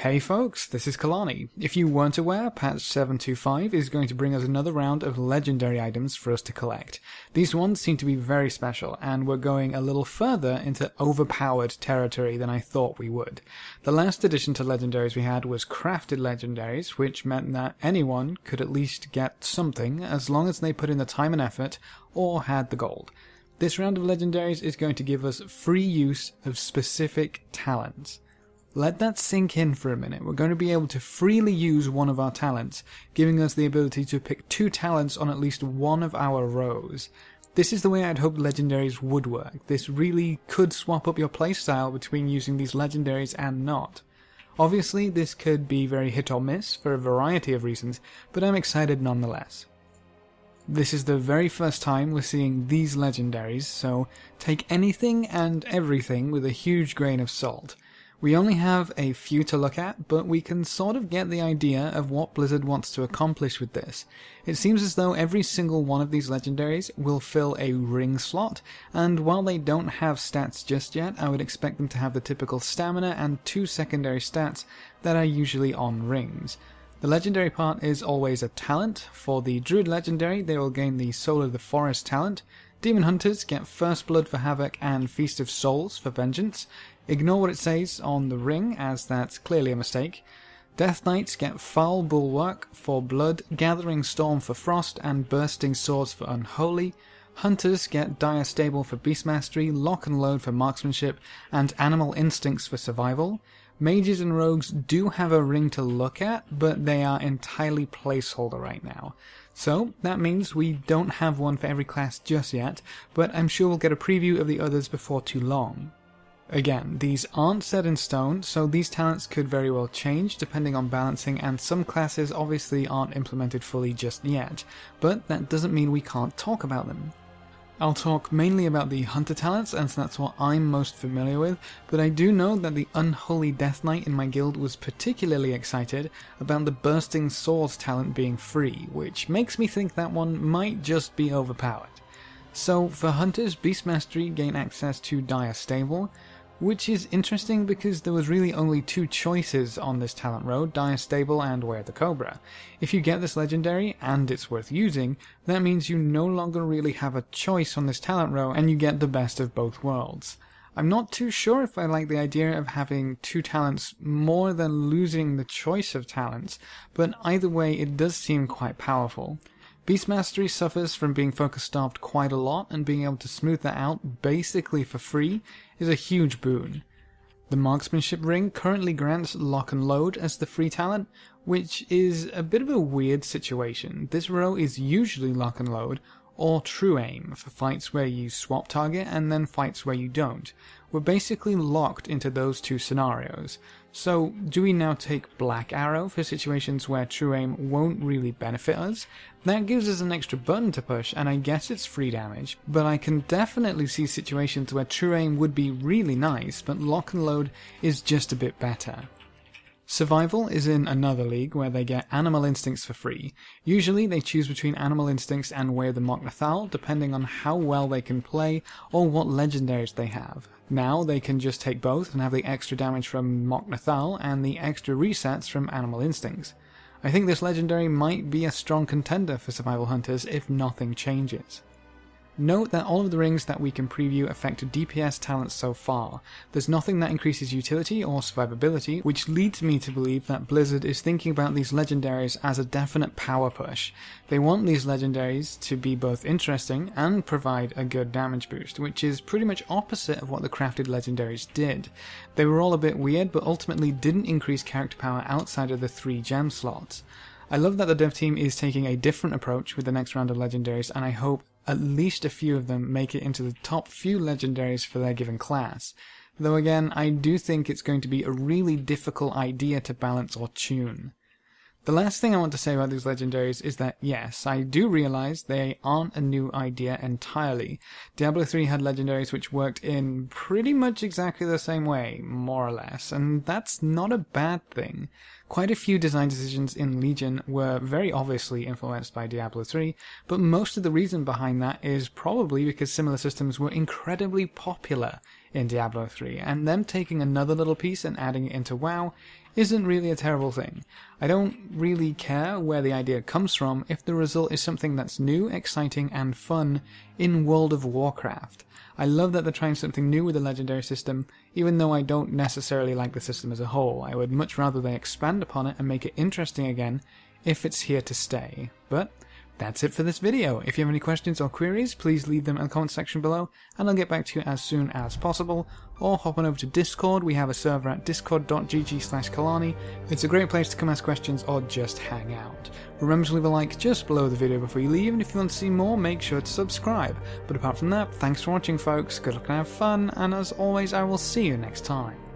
Hey folks, this is Kelani. If you weren't aware, patch 725 is going to bring us another round of legendary items for us to collect. These ones seem to be very special, and we're going a little further into overpowered territory than I thought we would. The last addition to legendaries we had was crafted legendaries, which meant that anyone could at least get something as long as they put in the time and effort or had the gold. This round of legendaries is going to give us free use of specific talents. Let that sink in for a minute. We're going to be able to freely use one of our talents, giving us the ability to pick 2 talents on at least one of our rows. This is the way I'd hoped legendaries would work. This really could swap up your playstyle between using these legendaries and not. Obviously, this could be very hit or miss for a variety of reasons, but I'm excited nonetheless. This is the very first time we're seeing these legendaries, so take anything and everything with a huge grain of salt. We only have a few to look at, but we can sort of get the idea of what Blizzard wants to accomplish with this. It seems as though every single one of these legendaries will fill a ring slot, and while they don't have stats just yet, I would expect them to have the typical stamina and 2 secondary stats that are usually on rings. The legendary part is always a talent. For the Druid legendary, they will gain the Soul of the Forest talent. Demon Hunters get First Blood for Havoc and Feast of Souls for Vengeance. Ignore what it says on the ring, as that's clearly a mistake. Death Knights get Foul Bulwark for Blood, Gathering Storm for Frost, and Bursting Swords for Unholy. Hunters get Dire Stable for Beast Mastery, Lock and Load for Marksmanship, and Animal Instincts for Survival. Mages and Rogues do have a ring to look at, but they are entirely placeholder right now. So, that means we don't have one for every class just yet, but I'm sure we'll get a preview of the others before too long. Again, these aren't set in stone, so these talents could very well change depending on balancing, and some classes obviously aren't implemented fully just yet, but that doesn't mean we can't talk about them. I'll talk mainly about the Hunter talents, as that's what I'm most familiar with, but I do know that the Unholy Death Knight in my guild was particularly excited about the Bursting Swords talent being free, which makes me think that one might just be overpowered. So for Hunters, Beast Mastery gain access to Dire Stable, which is interesting because there was really only 2 choices on this talent row, Dire Stable and Wear the Cobra. If you get this legendary, and it's worth using, that means you no longer really have a choice on this talent row and you get the best of both worlds. I'm not too sure if I like the idea of having 2 talents more than losing the choice of talents, but either way it does seem quite powerful. Beast Mastery suffers from being focus starved quite a lot, and being able to smooth that out basically for free is a huge boon. The Marksmanship ring currently grants Lock and Load as the free talent, which is a bit of a weird situation. This row is usually Lock and Load, or True Aim, for fights where you swap target and then fights where you don't. We're basically locked into those 2 scenarios. So, do we now take Black Arrow for situations where True Aim won't really benefit us? That gives us an extra button to push, and I guess it's free damage, but I can definitely see situations where True Aim would be really nice, but Lock and Load is just a bit better. Survival is in another league where they get Animal Instincts for free. Usually they choose between Animal Instincts and Wear the Mok'Nathal, depending on how well they can play or what legendaries they have. Now they can just take both and have the extra damage from Mok'Nathal and the extra resets from Animal Instincts. I think this legendary might be a strong contender for Survival Hunters if nothing changes. Note that all of the rings that we can preview affect DPS talents so far. There's nothing that increases utility or survivability, which leads me to believe that Blizzard is thinking about these legendaries as a definite power push. They want these legendaries to be both interesting and provide a good damage boost, which is pretty much opposite of what the crafted legendaries did. They were all a bit weird, but ultimately didn't increase character power outside of the 3 gem slots. I love that the dev team is taking a different approach with the next round of legendaries, and I hope at least a few of them make it into the top few legendaries for their given class. Though again, I do think it's going to be a really difficult idea to balance or tune. The last thing I want to say about these legendaries is that yes, I do realize they aren't a new idea entirely. Diablo 3 had legendaries which worked in pretty much exactly the same way, more or less, and that's not a bad thing. Quite a few design decisions in Legion were very obviously influenced by Diablo 3, but most of the reason behind that is probably because similar systems were incredibly popular in Diablo 3, and them taking another little piece and adding it into WoW isn't really a terrible thing. I don't really care where the idea comes from if the result is something that's new, exciting, and fun in World of Warcraft. I love that they're trying something new with the Legendary system, even though I don't necessarily like the system as a whole. I would much rather they expand upon it and make it interesting again if it's here to stay. But that's it for this video. If you have any questions or queries, please leave them in the comment section below, and I'll get back to you as soon as possible. Or hop on over to Discord. We have a server at discord.gg/Kelani. It's a great place to come ask questions or just hang out. Remember to leave a like just below the video before you leave, and if you want to see more, make sure to subscribe. But apart from that, thanks for watching folks, good luck and have fun, and as always I will see you next time.